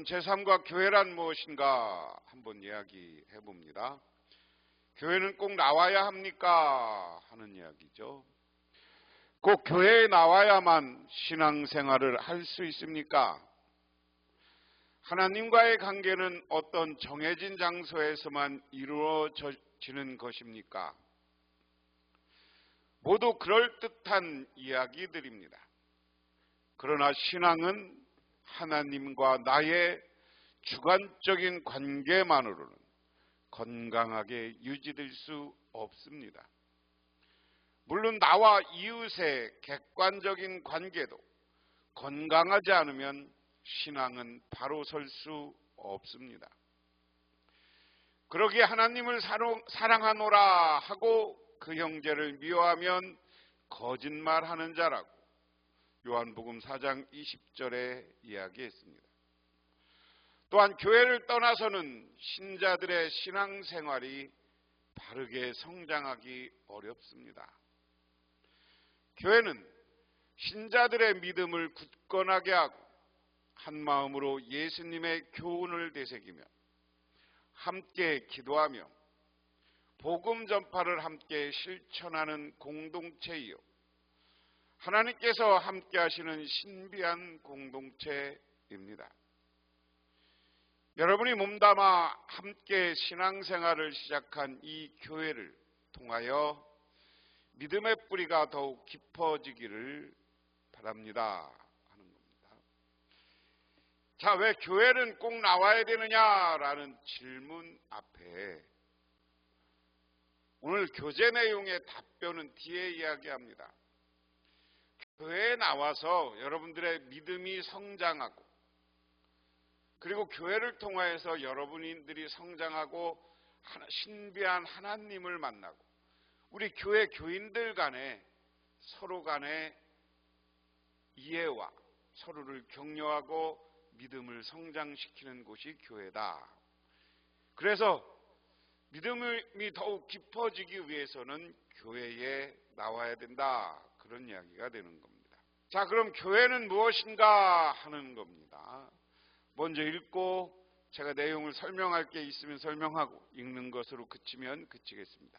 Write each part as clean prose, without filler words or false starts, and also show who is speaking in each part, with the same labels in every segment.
Speaker 1: 제3과 교회란 무엇인가 한번 이야기해 봅니다. 교회는 꼭 나와야 합니까? 하는 이야기죠. 꼭 교회에 나와야만 신앙생활을 할 수 있습니까? 하나님과의 관계는 어떤 정해진 장소에서만 이루어지는 것입니까? 모두 그럴듯한 이야기들입니다. 그러나 신앙은 하나님과 나의 주관적인 관계만으로는 건강하게 유지될 수 없습니다. 물론 나와 이웃의 객관적인 관계도 건강하지 않으면 신앙은 바로 설 수 없습니다. 그러기에 하나님을 사랑하노라 하고 그 형제를 미워하면 거짓말하는 자라고 요한복음 4장 20절에 이야기했습니다. 또한 교회를 떠나서는 신자들의 신앙생활이 바르게 성장하기 어렵습니다. 교회는 신자들의 믿음을 굳건하게 하고 한마음으로 예수님의 교훈을 되새기며 함께 기도하며 복음 전파를 함께 실천하는 공동체이요, 하나님께서 함께 하시는 신비한 공동체입니다. 여러분이 몸담아 함께 신앙생활을 시작한 이 교회를 통하여 믿음의 뿌리가 더욱 깊어지기를 바랍니다 하는 겁니다. 자, 왜 교회는 꼭 나와야 되느냐라는 질문 앞에 오늘 교재 내용의 답변은 뒤에 이야기합니다. 교회에 나와서 여러분들의 믿음이 성장하고, 그리고 교회를 통하여서 여러분들이 성장하고 신비한 하나님을 만나고, 우리 교회 교인들 간에 서로 간에 이해와 서로를 격려하고 믿음을 성장시키는 곳이 교회다. 그래서 믿음이 더욱 깊어지기 위해서는 교회에 나와야 된다, 그런 이야기가 되는 겁니다. 자, 그럼 교회는 무엇인가 하는 겁니다. 먼저 읽고 제가 내용을 설명할 게 있으면 설명하고 읽는 것으로 그치면 그치겠습니다.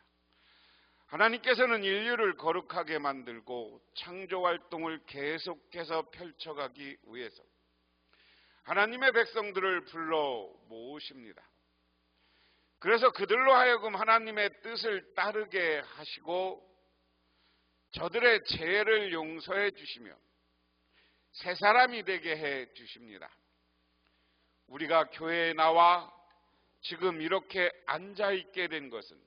Speaker 1: 하나님께서는 인류를 거룩하게 만들고 창조활동을 계속해서 펼쳐가기 위해서 하나님의 백성들을 불러 모으십니다. 그래서 그들로 하여금 하나님의 뜻을 따르게 하시고 저들의 죄를 용서해 주시며 새 사람이 되게 해 주십니다. 우리가 교회에 나와 지금 이렇게 앉아있게 된 것은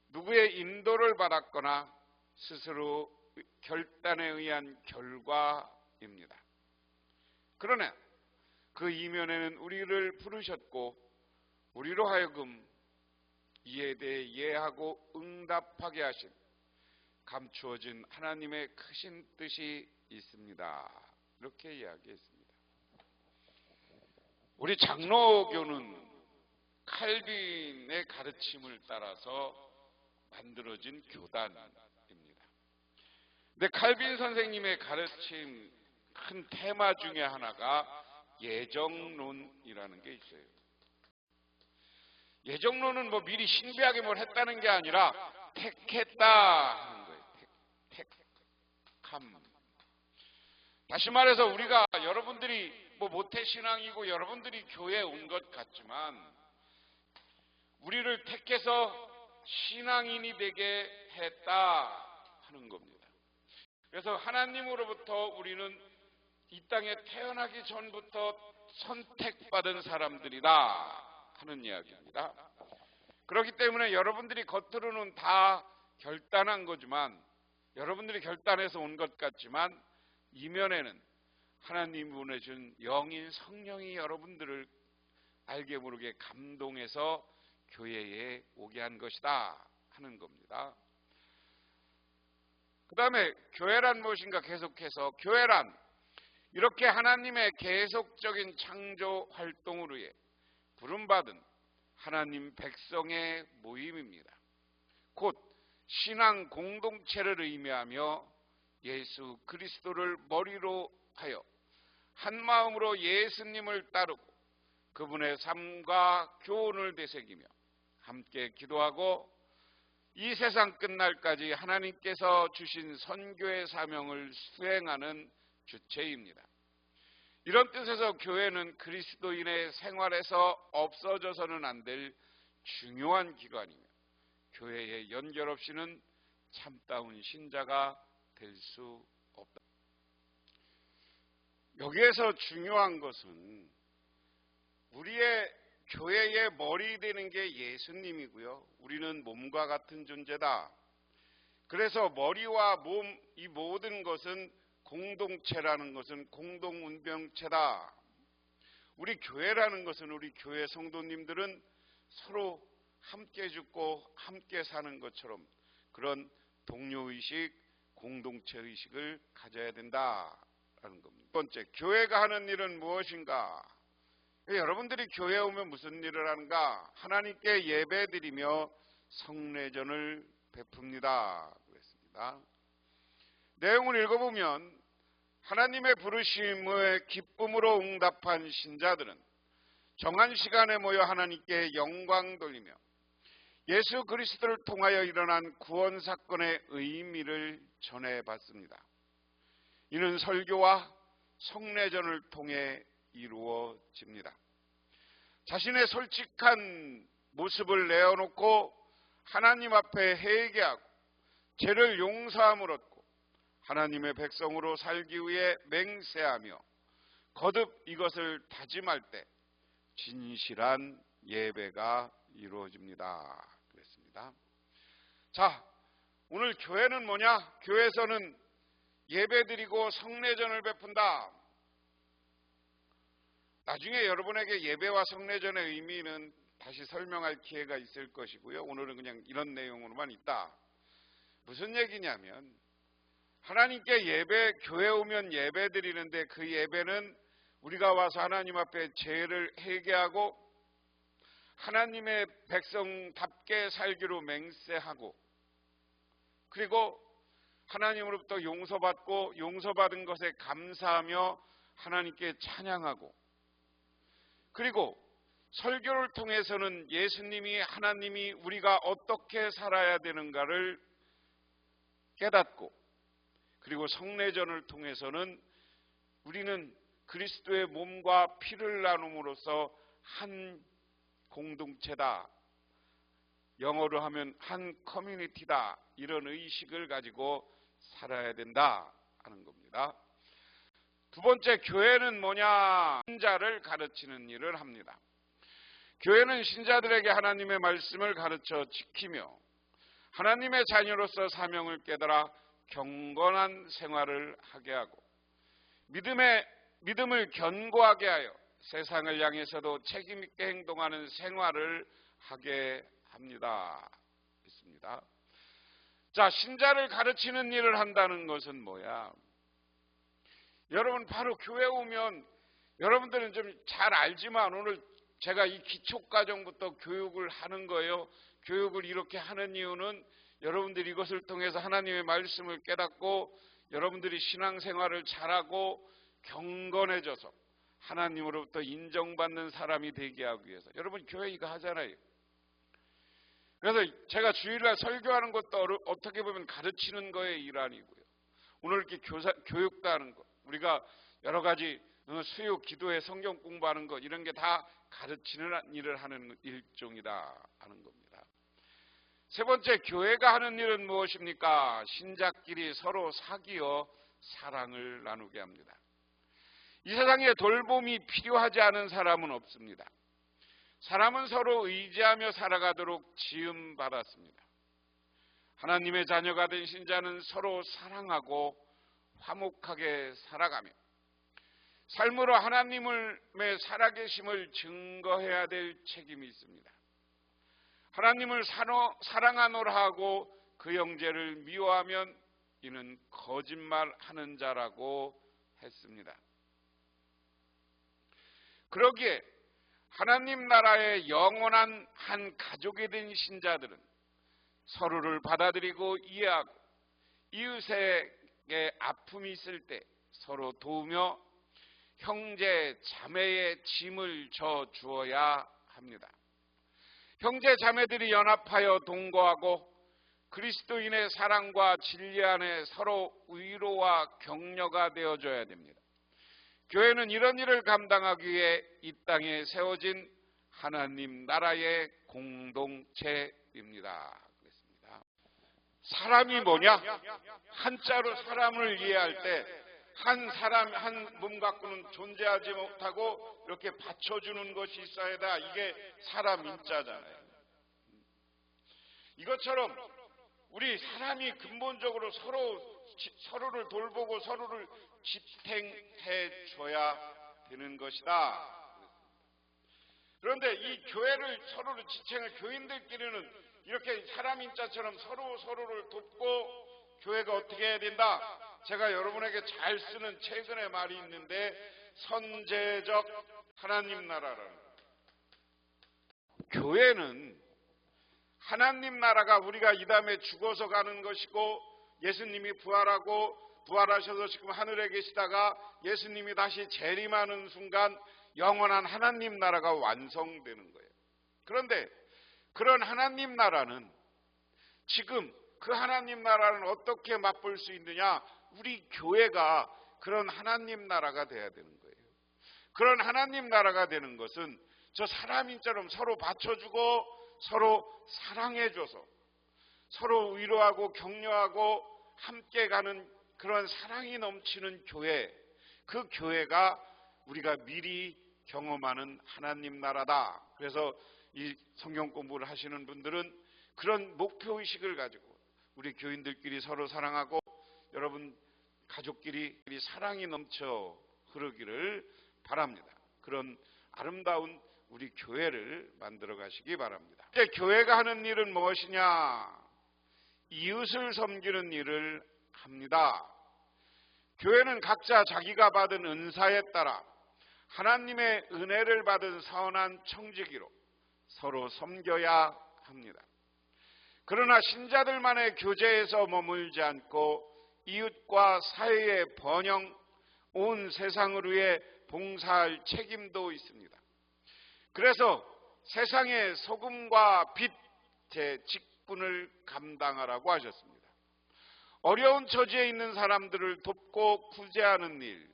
Speaker 1: 누구의 인도를 받았거나 스스로 결단에 의한 결과입니다. 그러나 그 이면에는 우리를 부르셨고 우리로 하여금 이에 대해 이해하고 응답하게 하신 감추어진 하나님의 크신 뜻이 있습니다. 이렇게 이야기했습니다. 우리 장로교는 칼빈의 가르침을 따라서 만들어진 교단입니다. 근데 칼빈 선생님의 가르침 큰 테마 중에 하나가 예정론이라는 게 있어요. 예정론은 뭐 미리 신비하게 뭘 했다는 게 아니라 택했다 하는 거예요. 택함. 다시 말해서 우리가 여러분들이 뭐 모태신앙이고 여러분들이 교회에 온 것 같지만 우리를 택해서 신앙인이 되게 했다 하는 겁니다. 그래서 하나님으로부터 우리는 이 땅에 태어나기 전부터 선택받은 사람들이다 하는 이야기입니다. 그렇기 때문에 여러분들이 겉으로는 다 결단한 거지만, 여러분들이 결단해서 온 것 같지만 이면에는 하나님이 보내준 영인 성령이 여러분들을 알게 모르게 감동해서 교회에 오게 한 것이다 하는 겁니다. 그 다음에 교회란 무엇인가 계속해서 교회란 이렇게 하나님의 계속적인 창조 활동을 위해 부름받은 하나님 백성의 모임입니다. 곧 신앙 공동체를 의미하며 예수 그리스도를 머리로 하여 한 마음으로 예수님을 따르고 그분의 삶과 교훈을 되새기며 함께 기도하고 이 세상 끝날까지 하나님께서 주신 선교의 사명을 수행하는 주체입니다. 이런 뜻에서 교회는 그리스도인의 생활에서 없어져서는 안 될 중요한 기관이며 교회의 연결 없이는 참다운 신자가 될 수 없다. 여기에서 중요한 것은 우리의 교회의 머리 되는 게 예수님이고요. 우리는 몸과 같은 존재다. 그래서 머리와 몸, 이 모든 것은 공동체라는 것은 공동운명체다. 우리 교회라는 것은 우리 교회 성도님들은 서로 함께 죽고 함께 사는 것처럼 그런 동료의식, 공동체의식을 가져야 된다라는 겁니다. 두 번째, 교회가 하는 일은 무엇인가? 여러분들이 교회에 오면 무슨 일을 하는가? 하나님께 예배드리며 성례전을 베풉니다. 그랬습니다. 내용을 읽어보면 하나님의 부르심에 기쁨으로 응답한 신자들은 정한 시간에 모여 하나님께 영광 돌리며 예수 그리스도를 통하여 일어난 구원 사건의 의미를 전해받습니다. 이는 설교와 성례전을 통해 이루어집니다. 자신의 솔직한 모습을 내어놓고 하나님 앞에 회개하고 죄를 용서함을 얻고 하나님의 백성으로 살기 위해 맹세하며 거듭 이것을 다짐할 때 진실한 예배가 이루어집니다. 그랬습니다. 자, 오늘 교회는 뭐냐? 교회에서는 예배드리고 성례전을 베푼다. 나중에 여러분에게 예배와 성례전의 의미는 다시 설명할 기회가 있을 것이고요. 오늘은 그냥 이런 내용으로만 있다. 무슨 얘기냐면 하나님께 교회 오면 예배 드리는데 그 예배는 우리가 와서 하나님 앞에 죄를 회개하고 하나님의 백성답게 살기로 맹세하고 그리고 하나님으로부터 용서받고 용서받은 것에 감사하며 하나님께 찬양하고 그리고 설교를 통해서는 예수님이 하나님이 우리가 어떻게 살아야 되는가를 깨닫고 그리고 성례전을 통해서는 우리는 그리스도의 몸과 피를 나눔으로써 한 공동체다. 영어로 하면 한 커뮤니티다. 이런 의식을 가지고 살아야 된다 하는 겁니다. 두 번째, 교회는 뭐냐? 신자를 가르치는 일을 합니다. 교회는 신자들에게 하나님의 말씀을 가르쳐 지키며 하나님의 자녀로서 사명을 깨달아 경건한 생활을 하게 하고 믿음을 견고하게 하여 세상을 향해서도 책임있게 행동하는 생활을 하게 합니다. 있습니다. 자, 신자를 가르치는 일을 한다는 것은 뭐야? 여러분 바로 교회 오면 여러분들은 좀 잘 알지만 오늘 제가 이 기초과정부터 교육을 하는 거예요. 교육을 이렇게 하는 이유는 여러분들이 이것을 통해서 하나님의 말씀을 깨닫고 여러분들이 신앙생활을 잘하고 경건해져서 하나님으로부터 인정받는 사람이 되게 하기 위해서. 여러분 교회 이거 하잖아요. 그래서 제가 주일날 설교하는 것도 어떻게 보면 가르치는 거의 일환이고요. 오늘 이렇게 교육도 하는 것, 우리가 여러 가지 수요 기도회 성경 공부하는 것 이런 게 다 가르치는 일을 하는 일종이다 하는 겁니다. 세 번째, 교회가 하는 일은 무엇입니까? 신자끼리 서로 사귀어 사랑을 나누게 합니다. 이 세상에 돌봄이 필요하지 않은 사람은 없습니다. 사람은 서로 의지하며 살아가도록 지음받았습니다. 하나님의 자녀가 된 신자는 서로 사랑하고 화목하게 살아가며 삶으로 하나님의 살아계심을 증거해야 될 책임이 있습니다. 하나님을 사랑하노라 하고 그 형제를 미워하면 이는 거짓말하는 자라고 했습니다. 그러기에 하나님 나라의 영원한 한 가족이 된 신자들은 서로를 받아들이고 이해하고 이웃에게 아픔이 있을 때 서로 도우며 형제 자매의 짐을 져 주어야 합니다. 형제 자매들이 연합하여 동거하고 그리스도인의 사랑과 진리 안에 서로 위로와 격려가 되어줘야 됩니다. 교회는 이런 일을 감당하기 위해 이 땅에 세워진 하나님 나라의 공동체입니다. 그랬습니다. 사람이 뭐냐? 한자로 사람을 이해할 때 한 사람, 한 몸 갖고는 존재하지 못하고 이렇게 받쳐주는 것이 있어야 한다. 이게 사람 인자잖아요. 이것처럼 우리 사람이 근본적으로 서로를 돌보고 서로를 지탱해 줘야 되는 것이다. 그런데 이 교회를 서로를 지탱할 교인들끼리는 이렇게 사람 인자처럼 서로를 돕고 교회가 어떻게 해야 된다? 제가 여러분에게 잘 쓰는 최근의 말이 있는데 선제적 하나님 나라라는 교회는 하나님 나라가 우리가 이 다음에 죽어서 가는 것이고 예수님이 부활하셔서 지금 하늘에 계시다가 예수님이 다시 재림하는 순간 영원한 하나님 나라가 완성되는 거예요. 그런데 그런 하나님 나라는 지금 그 하나님 나라는 어떻게 맛볼 수 있느냐? 우리 교회가 그런 하나님 나라가 돼야 되는 거예요. 그런 하나님 나라가 되는 것은 저 사람인처럼 서로 받쳐주고 서로 사랑해줘서 서로 위로하고 격려하고 함께 가는 그런 사랑이 넘치는 교회, 그 교회가 우리가 미리 경험하는 하나님 나라다. 그래서 이 성경 공부를 하시는 분들은 그런 목표의식을 가지고 우리 교인들끼리 서로 사랑하고 여러분 가족끼리 사랑이 넘쳐 흐르기를 바랍니다. 그런 아름다운 우리 교회를 만들어 가시기 바랍니다. 이제 교회가 하는 일은 무엇이냐? 이웃을 섬기는 일을 합니다. 교회는 각자 자기가 받은 은사에 따라 하나님의 은혜를 받은 선한 청지기로 서로 섬겨야 합니다. 그러나 신자들만의 교제에서 머물지 않고 이웃과 사회의 번영, 온 세상을 위해 봉사할 책임도 있습니다. 그래서 세상의 소금과 빛의 직분을 감당하라고 하셨습니다. 어려운 처지에 있는 사람들을 돕고 구제하는 일,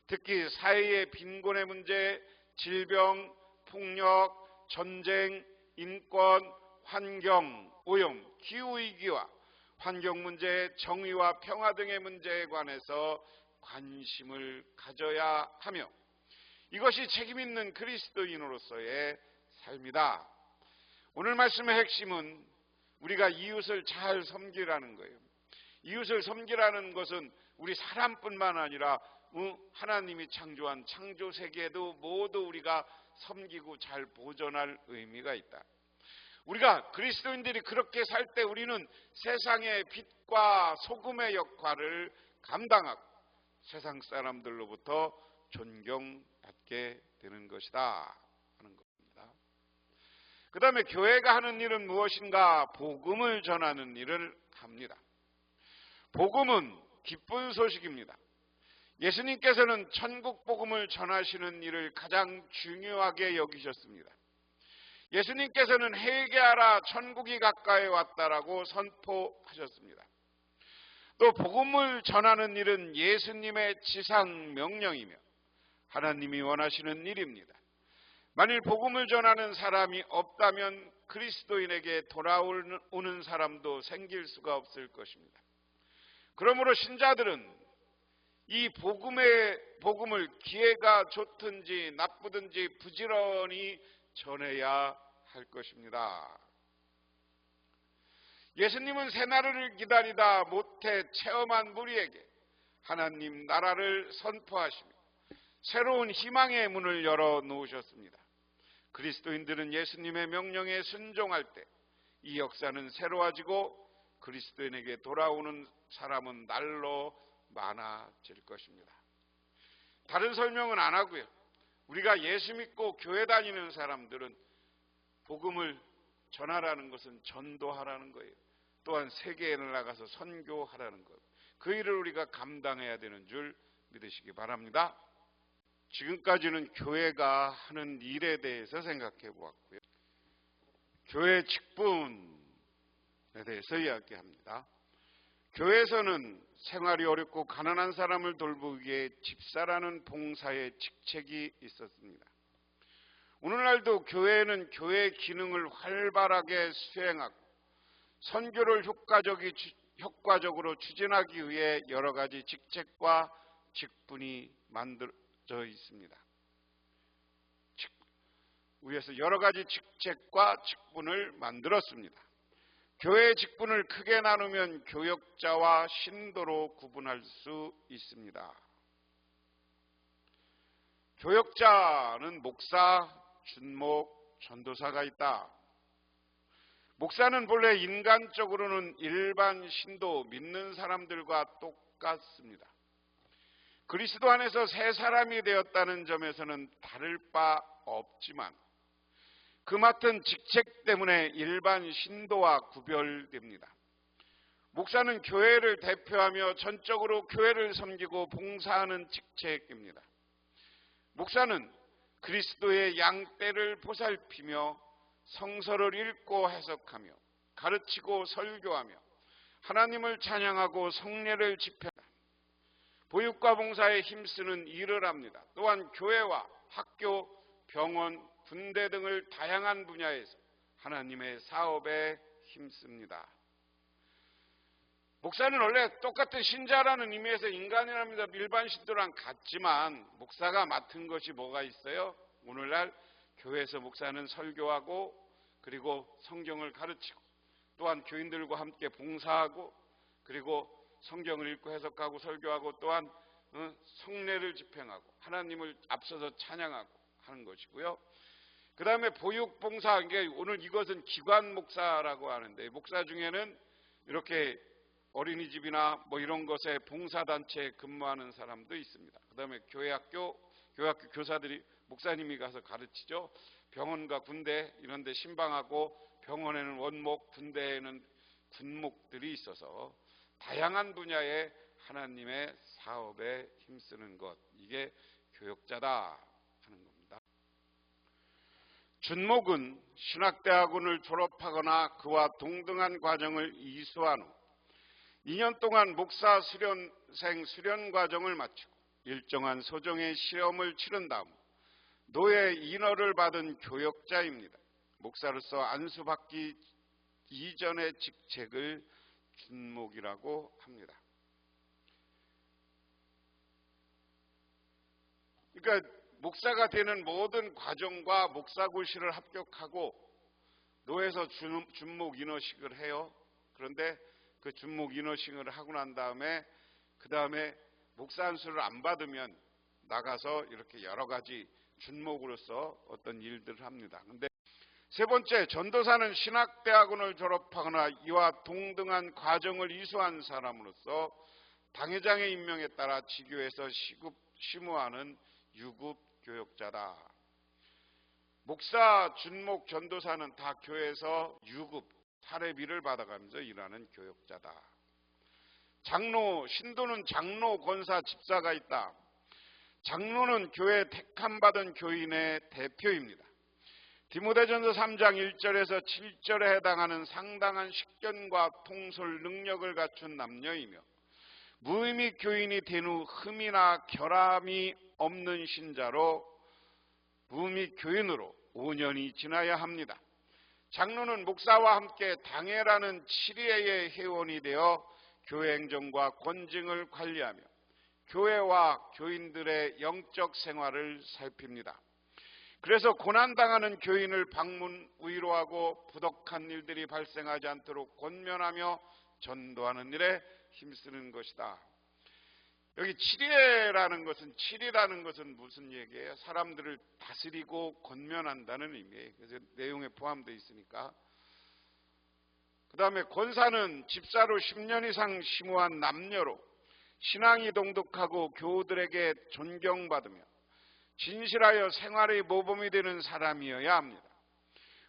Speaker 1: 특히 사회의 빈곤의 문제, 질병, 폭력, 전쟁, 인권, 환경, 오염, 기후위기와 환경 문제, 정의와 평화 등의 문제에 관해서 관심을 가져야 하며 이것이 책임있는 그리스도인으로서의 삶이다. 오늘 말씀의 핵심은 우리가 이웃을 잘 섬기라는 거예요. 이웃을 섬기라는 것은 우리 사람뿐만 아니라 하나님이 창조한 창조 세계에도 모두 우리가 섬기고 잘 보존할 의미가 있다. 우리가 그리스도인들이 그렇게 살 때 우리는 세상의 빛과 소금의 역할을 감당하고 세상 사람들로부터 존경받게 되는 것이다 하는 겁니다. 그 다음에 교회가 하는 일은 무엇인가? 복음을 전하는 일을 합니다. 복음은 기쁜 소식입니다. 예수님께서는 천국 복음을 전하시는 일을 가장 중요하게 여기셨습니다. 예수님께서는 회개하라 천국이 가까이 왔다라고 선포하셨습니다. 또 복음을 전하는 일은 예수님의 지상 명령이며 하나님이 원하시는 일입니다. 만일 복음을 전하는 사람이 없다면 그리스도인에게 돌아오는 사람도 생길 수가 없을 것입니다. 그러므로 신자들은 이 복음을 기회가 좋든지 나쁘든지 부지런히 전해야 할 것입니다. 예수님은 새날을 기다리다 못해 체험한 무리에게 하나님 나라를 선포하시며 새로운 희망의 문을 열어 놓으셨습니다. 그리스도인들은 예수님의 명령에 순종할 때 이 역사는 새로워지고 그리스도인에게 돌아오는 사람은 날로 많아질 것입니다. 다른 설명은 안 하고요. 우리가 예수 믿고 교회 다니는 사람들은 복음을 전하라는 것은 전도하라는 거예요. 또한 세계에 나가서 선교하라는 거예요. 그 일을 우리가 감당해야 되는 줄 믿으시기 바랍니다. 지금까지는 교회가 하는 일에 대해서 생각해 보았고요. 교회 직분에 대해서 이야기합니다. 교회에서는 생활이 어렵고 가난한 사람을 돌보기 위해 집사라는 봉사의 직책이 있었습니다. 오늘날도 교회는 교회의 기능을 활발하게 수행하고 선교를 효과적으로 추진하기 위해 여러 가지 직책과 직분이 만들어져 있습니다. 위에서 여러 가지 직책과 직분을 만들었습니다. 교회의 직분을 크게 나누면 교역자와 신도로 구분할 수 있습니다. 교역자는 목사, 준목, 전도사가 있다. 목사는 본래 인간적으로는 일반 신도, 믿는 사람들과 똑같습니다. 그리스도 안에서 새 사람이 되었다는 점에서는 다를 바 없지만 그 맡은 직책 때문에 일반 신도와 구별됩니다. 목사는 교회를 대표하며 전적으로 교회를 섬기고 봉사하는 직책입니다. 목사는 그리스도의 양떼를 보살피며 성서를 읽고 해석하며 가르치고 설교하며 하나님을 찬양하고 성례를 집행합니다. 보육과 봉사에 힘쓰는 일을 합니다. 또한 교회와 학교, 병원, 군대 등을 다양한 분야에서 하나님의 사업에 힘씁니다. 목사는 원래 똑같은 신자라는 의미에서 인간이랍니다. 일반 신도랑 같지만 목사가 맡은 것이 뭐가 있어요? 오늘날 교회에서 목사는 설교하고 그리고 성경을 가르치고 또한 교인들과 함께 봉사하고 그리고 성경을 읽고 해석하고 설교하고 또한 성례를 집행하고 하나님을 앞서서 찬양하고 하는 것이고요. 그 다음에 보육봉사, 오늘 이것은 기관 목사라고 하는데 목사 중에는 이렇게 어린이집이나 뭐 이런 것에 봉사단체에 근무하는 사람도 있습니다. 그 다음에 교회학교 교사들이 목사님이 가서 가르치죠. 병원과 군대 이런 데 신방하고 병원에는 원목, 군대에는 군목들이 있어서 다양한 분야의 하나님의 사업에 힘쓰는 것, 이게 교역자다 하는 겁니다. 준목은 신학대학원을 졸업하거나 그와 동등한 과정을 이수한 후 2년 동안 목사 수련생 수련 과정을 마치고 일정한 소정의 시험을 치른 다음 노예 인허를 받은 교역자입니다. 목사로서 안수받기 이전의 직책을 준목이라고 합니다. 그러니까 목사가 되는 모든 과정과 목사고시를 합격하고 노예에서 준목 인허식을 해요. 그런데 그 준목 인허식을 하고 난 다음에 그 다음에 목사 안수를 안 받으면 나가서 이렇게 여러 가지 준목으로서 어떤 일들을 합니다. 근데 세 번째, 전도사는 신학대학원을 졸업하거나 이와 동등한 과정을 이수한 사람으로서 당회장의 임명에 따라 지교에서 시무하는 유급 교역자다. 목사, 준목, 전도사는 다 교회에서 유급, 사례비를 받아가면서 일하는 교역자다. 장로, 신도는 장로, 권사, 집사가 있다. 장로는 교회 택함받은 교인의 대표입니다. 디모데전서 3장 1절에서 7절에 해당하는 상당한 식견과 통솔 능력을 갖춘 남녀이며 무의미 교인이 된 후 흠이나 결함이 없는 신자로 무의미 교인으로 5년이 지나야 합니다. 장로는 목사와 함께 당회라는 7회의 회원이 되어 교회 행정과 권징을 관리하며 교회와 교인들의 영적 생활을 살핍니다. 그래서 고난당하는 교인을 방문 위로하고 부덕한 일들이 발생하지 않도록 권면하며 전도하는 일에 힘쓰는 것이다. 여기 7회라는 것은 무슨 얘기예요? 사람들을 다스리고 권면한다는 의미예요. 그래서 내용에 포함되어 있으니까. 그 다음에 권사는 집사로 10년 이상 심우한 남녀로 신앙이 동독하고 교우들에게 존경받으며 진실하여 생활의 모범이 되는 사람이어야 합니다.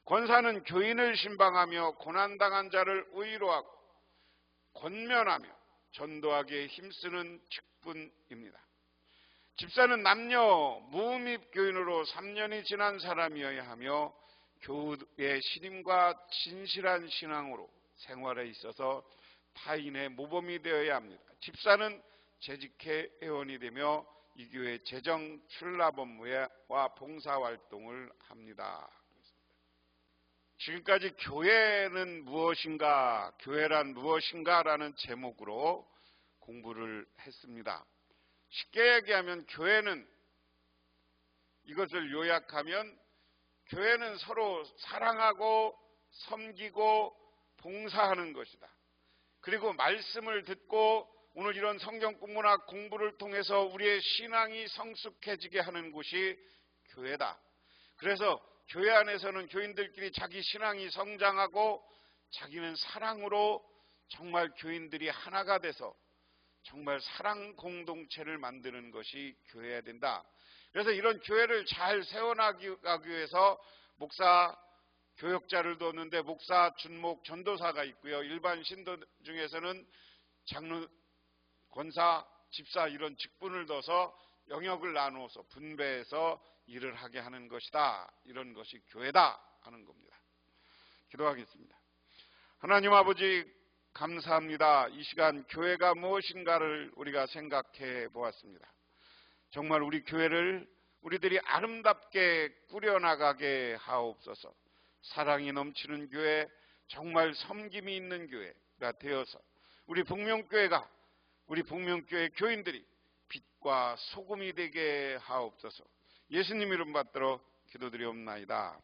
Speaker 1: 권사는 교인을 신방하며 고난당한 자를 위로하고 권면하며 전도하기에 힘쓰는 직분입니다. 집사는 남녀 무음입 교인으로 3년이 지난 사람이어야 하며 교우의 신임과 진실한 신앙으로 생활에 있어서 타인의 모범이 되어야 합니다. 집사는 재직회 회원이 되며 이 교회 재정 출납 업무와 봉사활동을 합니다. 지금까지 교회는 무엇인가, 교회란 무엇인가 라는 제목으로 공부를 했습니다. 쉽게 얘기하면 교회는, 이것을 요약하면 교회는 서로 사랑하고 섬기고 봉사하는 것이다. 그리고 말씀을 듣고 오늘 이런 성경 공부나 공부를 통해서 우리의 신앙이 성숙해지게 하는 곳이 교회다. 그래서 교회 안에서는 교인들끼리 자기 신앙이 성장하고 자기는 사랑으로 정말 교인들이 하나가 돼서 정말 사랑 공동체를 만드는 것이 교회여야 된다. 그래서 이런 교회를 잘 세워나가기 위해서 목사, 교역자를 뒀는데 목사, 준목, 전도사가 있고요. 일반 신도 중에서는 장로, 권사, 집사 이런 직분을 둬서 영역을 나누어서 분배해서 일을 하게 하는 것이다. 이런 것이 교회다 하는 겁니다. 기도하겠습니다. 하나님 아버지 감사합니다. 이 시간 교회가 무엇인가를 우리가 생각해 보았습니다. 정말 우리 교회를 우리들이 아름답게 꾸려나가게 하옵소서. 사랑이 넘치는 교회, 정말 섬김이 있는 교회가 되어서 우리 북명교회가, 우리 북명교회 교인들이 빛과 소금이 되게 하옵소서. 예수님 이름 받들어 기도드리옵나이다.